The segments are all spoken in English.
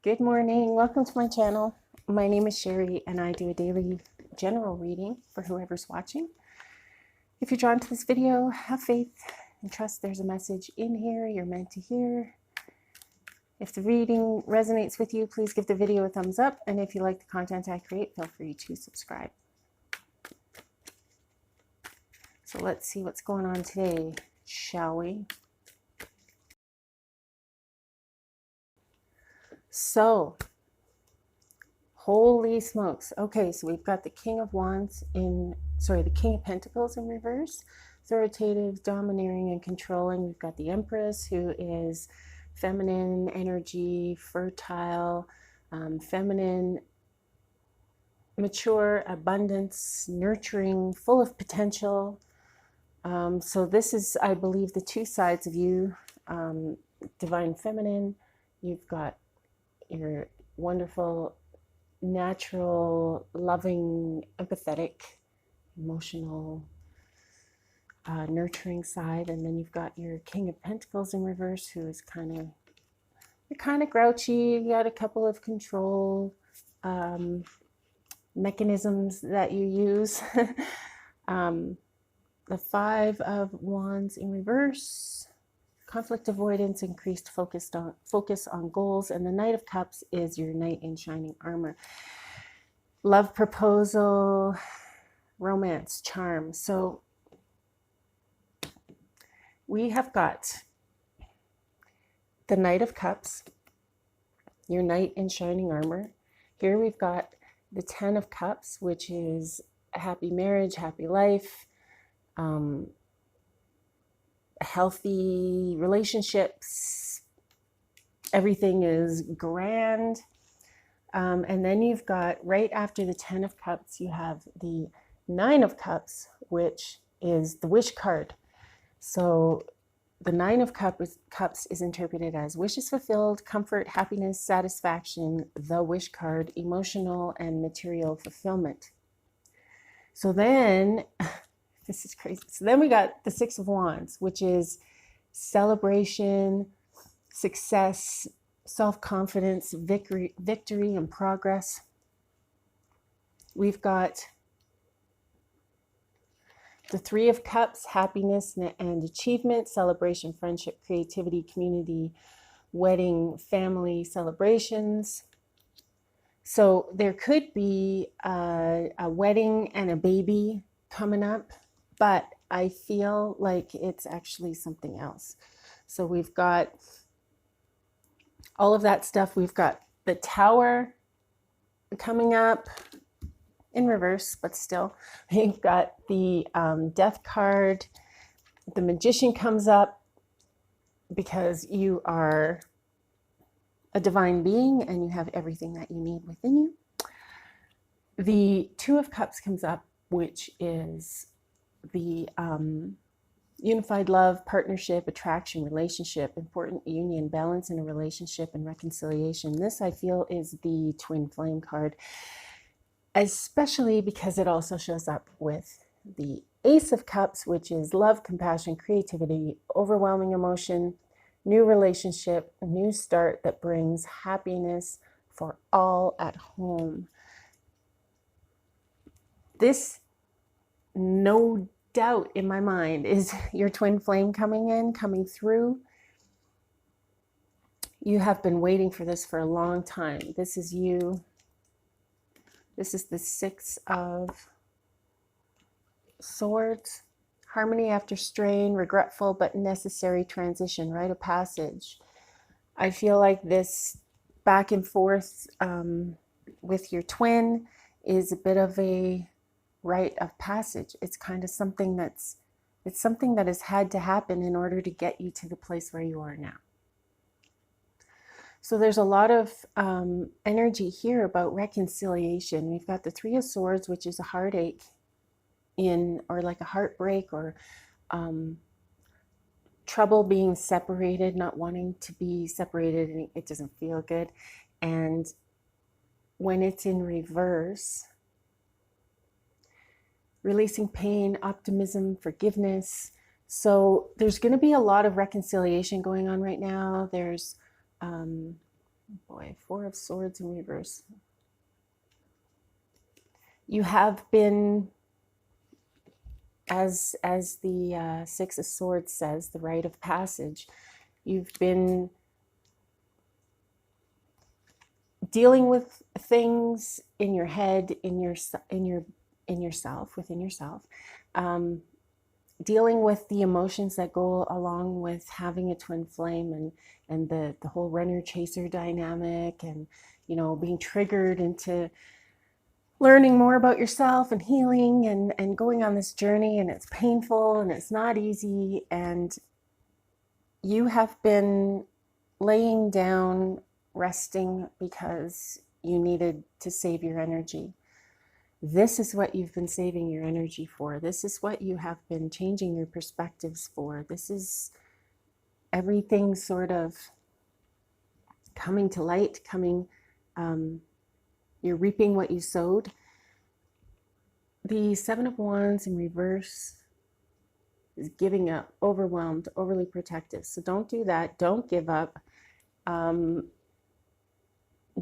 Good morning. Welcome to my channel. My name is Sherry and I do a daily general reading for whoever's watching. If you're drawn to this video, have faith and trust there's a message in here you're meant to hear. If the reading resonates with you, please give the video a thumbs up. And if you like the content I create, feel free to subscribe. So let's see what's going on today, shall we? So, holy smokes. Okay, so we've got the King of Wands the King of Pentacles in reverse, authoritative, domineering, and controlling. We've got the Empress, who is feminine energy, fertile, feminine, mature, abundance, nurturing, full of potential. So this is, I believe, the two sides of you, divine feminine. You've got your wonderful, natural, loving, empathetic, emotional, nurturing side, and then you've got your King of Pentacles in reverse, who is you're kind of grouchy. You got a couple of control mechanisms that you use. The Five of Wands in reverse, conflict avoidance, increased focus on goals, and the Knight of Cups is your knight in shining armor. Love proposal, romance, charm. So we have got the Knight of Cups, your knight in shining armor. Here we've got the Ten of Cups, which is a happy marriage, happy life, healthy relationships. Everything is grand. And then you've got, right after the Ten of Cups, you have the Nine of Cups, which is the wish card. So the Nine of Cups is interpreted as wishes fulfilled, comfort, happiness, satisfaction, the wish card, emotional and material fulfillment. So then, this is crazy. So then we got the Six of Wands, which is celebration, success, self-confidence, victory and progress. We've got the Three of Cups, happiness and achievement, celebration, friendship, creativity, community, wedding, family celebrations. So there could be a wedding and a baby coming up, but I feel like it's actually something else. So we've got all of that stuff. We've got the Tower coming up in reverse, but still. We've got the Death card. The Magician comes up because you are a divine being and you have everything that you need within you. The Two of Cups comes up, which is the unified love, partnership, attraction, relationship, important union, balance in a relationship, and reconciliation. This, I feel, is the Twin Flame card, especially because it also shows up with the Ace of Cups, which is love, compassion, creativity, overwhelming emotion, new relationship, a new start that brings happiness for all at home. This, no doubt in my mind, is your twin flame coming through. You have been waiting for this for a long time. This is you. This is the Six of Swords. Harmony after strain, regretful but necessary transition, rite of passage. I feel like this back and forth with your twin is a bit of a rite of passage. It's kind of something that has had to happen in order to get you to the place where you are now. So there's a lot of energy here about reconciliation. We've got the Three of Swords, which is a heartache or like a heartbreak, or trouble being separated, not wanting to be separated, and it doesn't feel good. And when it's in reverse, releasing pain, optimism, forgiveness. So there's going to be a lot of reconciliation going on right now. There's Boy, Four of Swords in reverse. You have been, as the Six of Swords says, the rite of passage. You've been dealing with things in your head, in yourself, within yourself, dealing with the emotions that go along with having a twin flame, and the whole runner chaser dynamic, and being triggered into learning more about yourself and healing, and going on this journey, and it's painful and it's not easy, and you have been laying down, resting, because you needed to save your energy. This is what you've been saving your energy for. This is what you have been changing your perspectives for. This is everything sort of coming to light, you're reaping what you sowed. The Seven of Wands in reverse is giving up, overwhelmed, overly protective. So don't do that. Don't give up,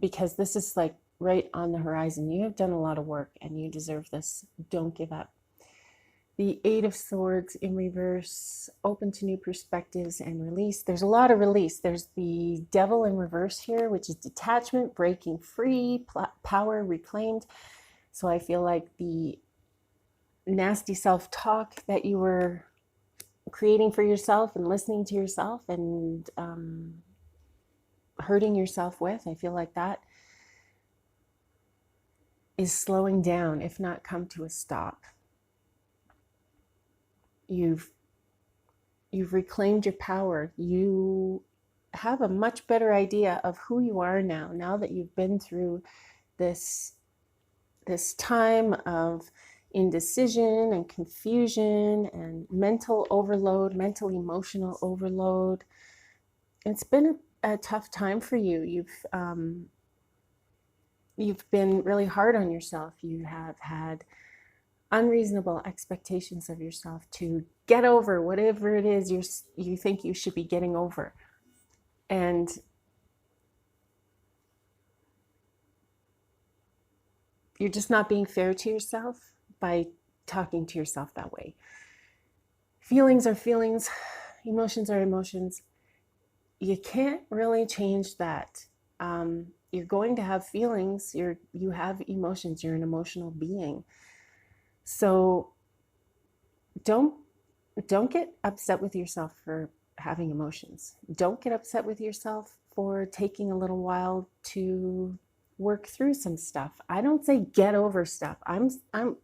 because this is like right on the horizon. You have done a lot of work and you deserve this. Don't give up. The Eight of Swords in reverse, open to new perspectives and release. There's a lot of release. There's the Devil in reverse here, which is detachment, breaking free, power reclaimed. So I feel like the nasty self-talk that you were creating for yourself and listening to yourself and hurting yourself with, I feel like that is slowing down, if not come to a stop. You've reclaimed your power. You have a much better idea of who you are now that you've been through this time of indecision and confusion and mental overload, mental emotional overload. It's been a tough time for you. You've been really hard on yourself. You have had unreasonable expectations of yourself to get over whatever it is you think you should be getting over. And you're just not being fair to yourself by talking to yourself that way. Feelings are feelings, emotions are emotions. You can't really change that. You're going to have feelings, you have emotions, you're an emotional being. So don't get upset with yourself for having emotions. Don't get upset with yourself for taking a little while to work through some stuff. I don't say get over stuff.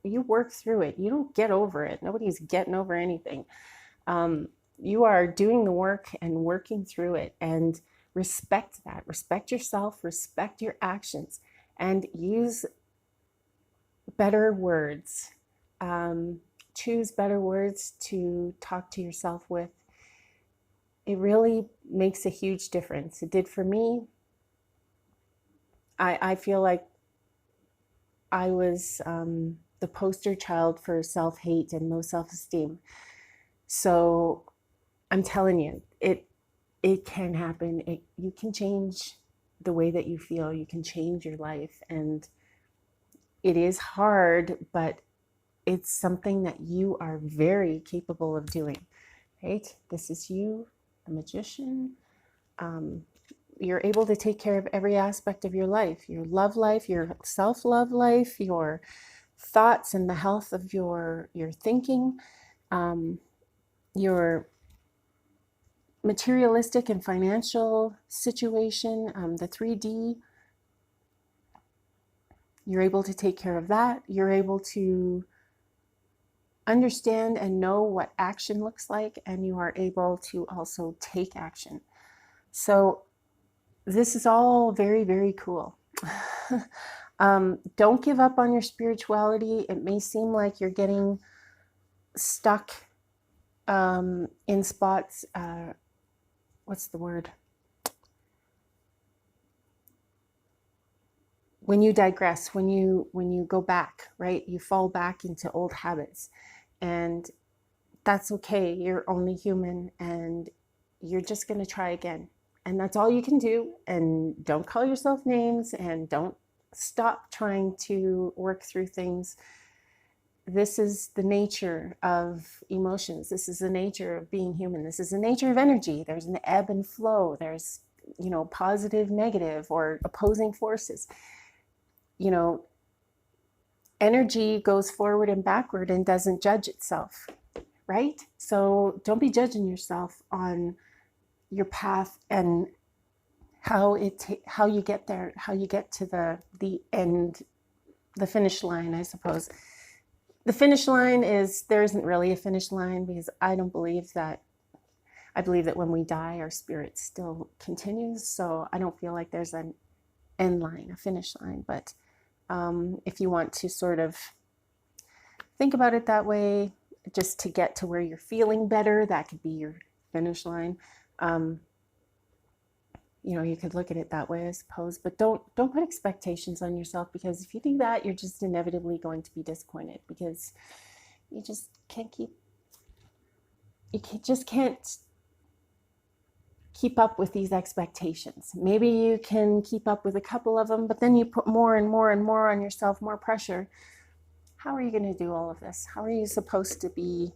You work through it. You don't get over it. Nobody's getting over anything. You are doing the work and working through it, and respect that. Respect yourself, respect your actions, and use better words. Choose better words to talk to yourself with. It really makes a huge difference. It did for me. I feel like I was the poster child for self-hate and low self-esteem. So I'm telling you, it can happen. You can change the way that you feel. You can change your life. And it is hard, but it's something that you are very capable of doing, right? This is you, the Magician. You're able to take care of every aspect of your life, your love life, your self-love life, your thoughts and the health of your thinking, your materialistic and financial situation, the 3D. You're able to take care of that. You're able to understand and know what action looks like, and you are able to also take action. So this is all very, very cool. Don't give up on your spirituality. It may seem like you're getting stuck in spots. What's the word? When you digress, when you go back, right? You fall back into old habits, and that's okay. You're only human, and you're just going to try again. And that's all you can do. And don't call yourself names, and don't stop trying to work through things. This is the nature of emotions. This is the nature of being human. This is the nature of energy. There's an ebb and flow. There's, positive, negative, or opposing forces. Energy goes forward and backward and doesn't judge itself, right? So don't be judging yourself on your path and how you get there, how you get to the end, the finish line, I suppose. The finish line there isn't really a finish line, because I believe that when we die, our spirit still continues. So I don't feel like there's an end line, a finish line. But if you want to sort of think about it that way, just to get to where you're feeling better, that could be your finish line. You could look at it that way, I suppose, but don't put expectations on yourself, because if you do that, you're just inevitably going to be disappointed, because you just can't keep up with these expectations. Maybe you can keep up with a couple of them, but then you put more and more and more on yourself, more pressure. How are you going to do all of this? How are you supposed to be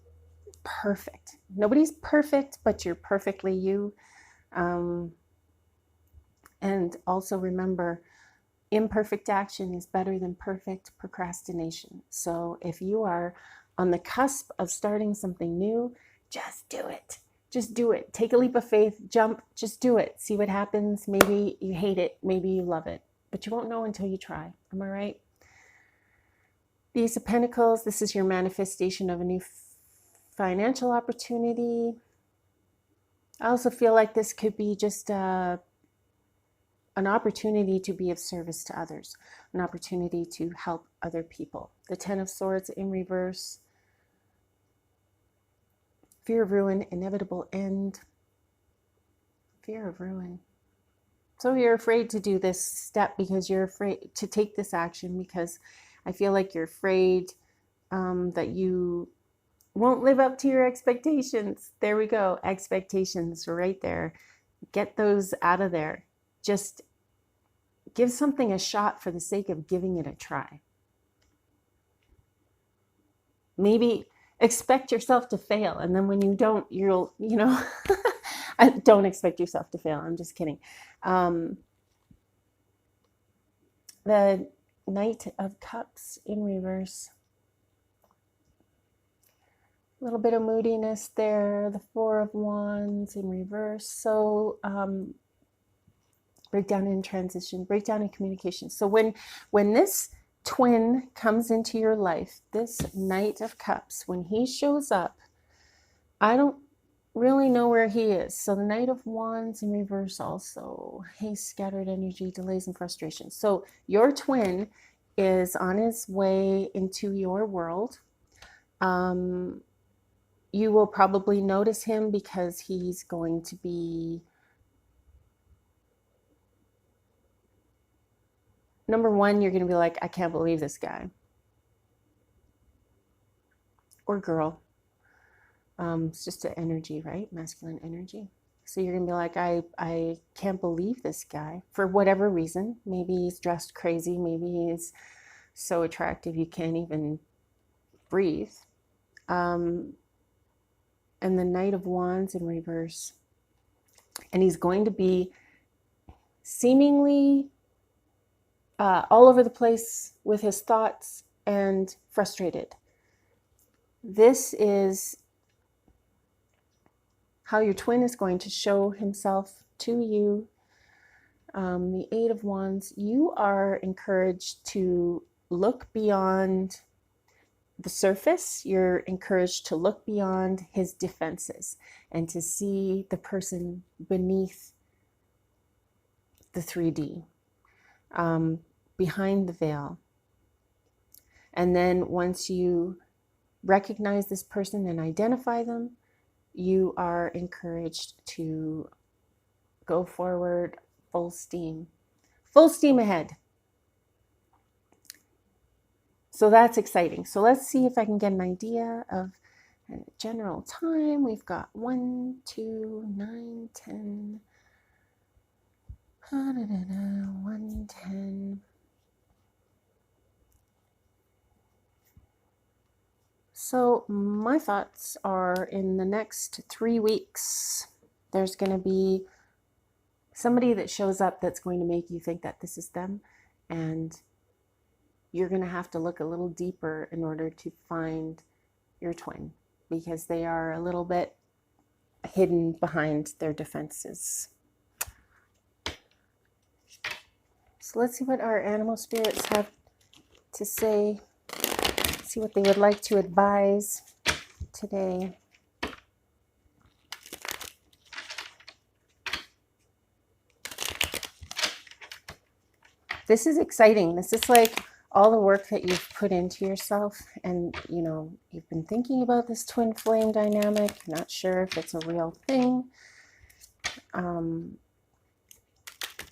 perfect? Nobody's perfect, but you're perfectly you. And also remember, imperfect action is better than perfect procrastination. So if you are on the cusp of starting something new, just do it. Just do it. Take a leap of faith, jump, just do it. See what happens. Maybe you hate it, maybe you love it, but you won't know until you try. Am I right? The Ace of Pentacles, this is your manifestation of a new financial opportunity. I also feel like this could be just an opportunity to be of service to others, an opportunity to help other people. The Ten of Swords in reverse. Fear of ruin, inevitable end. Fear of ruin. So you're afraid to do this step, because you're afraid to take this action, because I feel like you're afraid that you won't live up to your expectations. There we go. Expectations right there. Get those out of there. Just give something a shot for the sake of giving it a try. Maybe expect yourself to fail, and then when you don't, don't expect yourself to fail. I'm just kidding. The Knight of Cups in reverse. A little bit of moodiness there. The Four of Wands in reverse. So breakdown in transition, breakdown in communication. So when this twin comes into your life, this Knight of Cups, when he shows up, I don't really know where he is. So the Knight of Wands in reverse also. Haste, scattered energy, delays, and frustration. So your twin is on his way into your world. You will probably notice him, because he's going to be, number one, you're going to be like, I can't believe this guy or girl. It's just an energy, right? Masculine energy. So you're going to be like, I can't believe this guy, for whatever reason. Maybe he's dressed crazy. Maybe he's so attractive you can't even breathe. And the Knight of Wands in reverse. And he's going to be seemingly all over the place with his thoughts and frustrated. This is how your twin is going to show himself to you. The Eight of Wands, you are encouraged to look beyond the surface. You're encouraged to look beyond his defenses and to see the person beneath the 3D, behind the veil. And then once you recognize this person and identify them, you are encouraged to go forward full steam ahead. So that's exciting. So let's see if I can get an idea of general time. We've got 1, 2, 9, 10, 110. So my thoughts are, in the next 3 weeks, there's going to be somebody that shows up that's going to make you think that this is them, and you're going to have to look a little deeper in order to find your twin, because they are a little bit hidden behind their defenses. So let's see what our animal spirits have to say, see what they would like to advise today. This is exciting. This is like all the work that you've put into yourself, and you've been thinking about this twin flame dynamic, not sure if it's a real thing.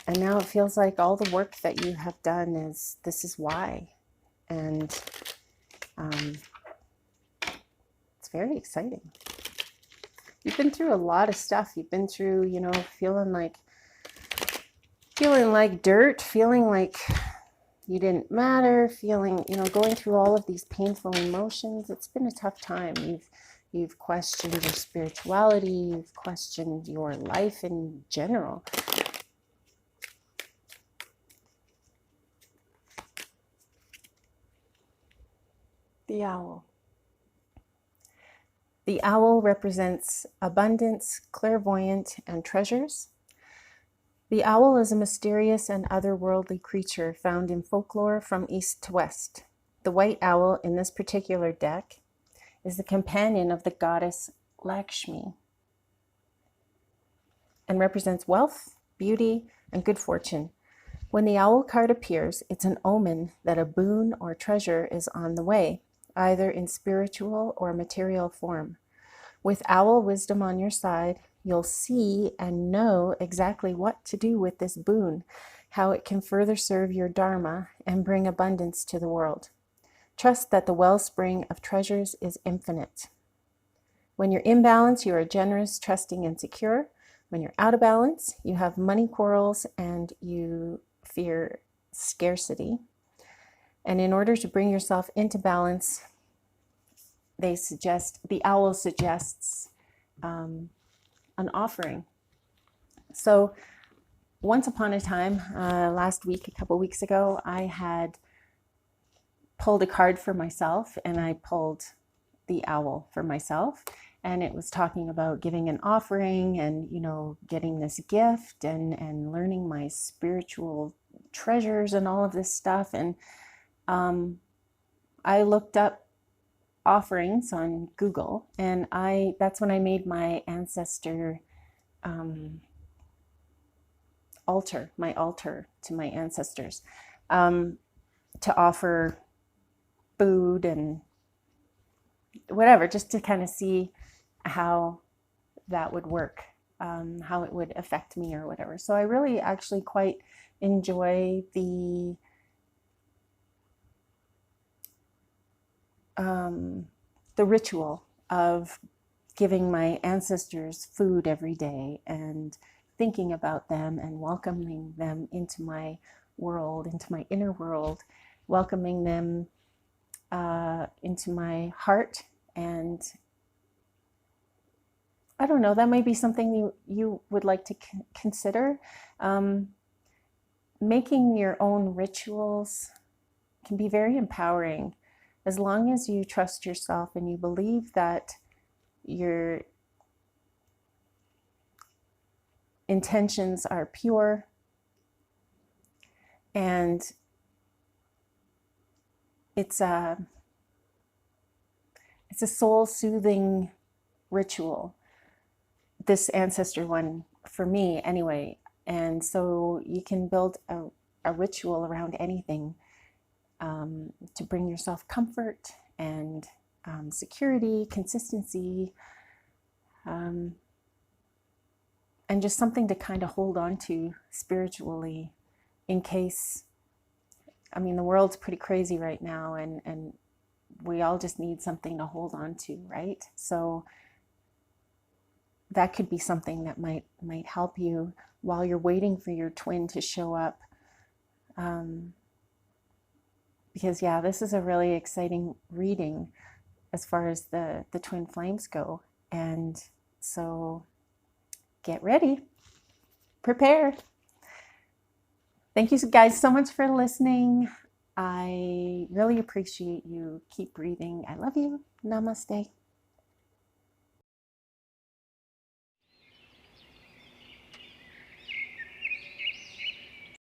And now it feels like all the work that you have done this is why. And it's very exciting. You've been through a lot of stuff. You've been through, feeling like dirt, feeling like you didn't matter, feeling, going through all of these painful emotions. It's been a tough time. You've questioned your spirituality. You've questioned your life in general. The owl. The owl represents abundance, clairvoyant, and treasures. The owl is a mysterious and otherworldly creature found in folklore from east to west. The white owl in this particular deck is the companion of the goddess Lakshmi and represents wealth, beauty, and good fortune. When the owl card appears, it's an omen that a boon or treasure is on the way, either in spiritual or material form. With owl wisdom on your side, you'll see and know exactly what to do with this boon, how it can further serve your dharma and bring abundance to the world. Trust that the wellspring of treasures is infinite. When you're in balance, you are generous, trusting, and secure. When you're out of balance, you have money quarrels and you fear scarcity. And in order to bring yourself into balance, the owl suggests an offering. So once upon a time, last week, a couple weeks ago, I had pulled a card for myself, and I pulled the owl for myself. And it was talking about giving an offering and, getting this gift and learning my spiritual treasures and all of this stuff. And I looked up offerings on Google, and that's when I made my ancestor altar to my ancestors, to offer food and whatever, just to kind of see how that would work, how it would affect me or whatever. So I really actually quite enjoy the ritual of giving my ancestors food every day and thinking about them and welcoming them into my world, into my inner world, welcoming them into my heart. And I don't know, that might be something you would like to consider. Making your own rituals can be very empowering, as long as you trust yourself and you believe that your intentions are pure, and it's a soul-soothing ritual, this ancestor one, for me anyway. And so you can build a ritual around anything, to bring yourself comfort and security, consistency, and just something to kind of hold on to spiritually, in case, the world's pretty crazy right now, and we all just need something to hold on to, right? So that could be something that might help you while you're waiting for your twin to show up. Because yeah, this is a really exciting reading as far as the twin flames go. And so get ready, prepare. Thank you guys so much for listening. I really appreciate you. Keep breathing. I love you. Namaste.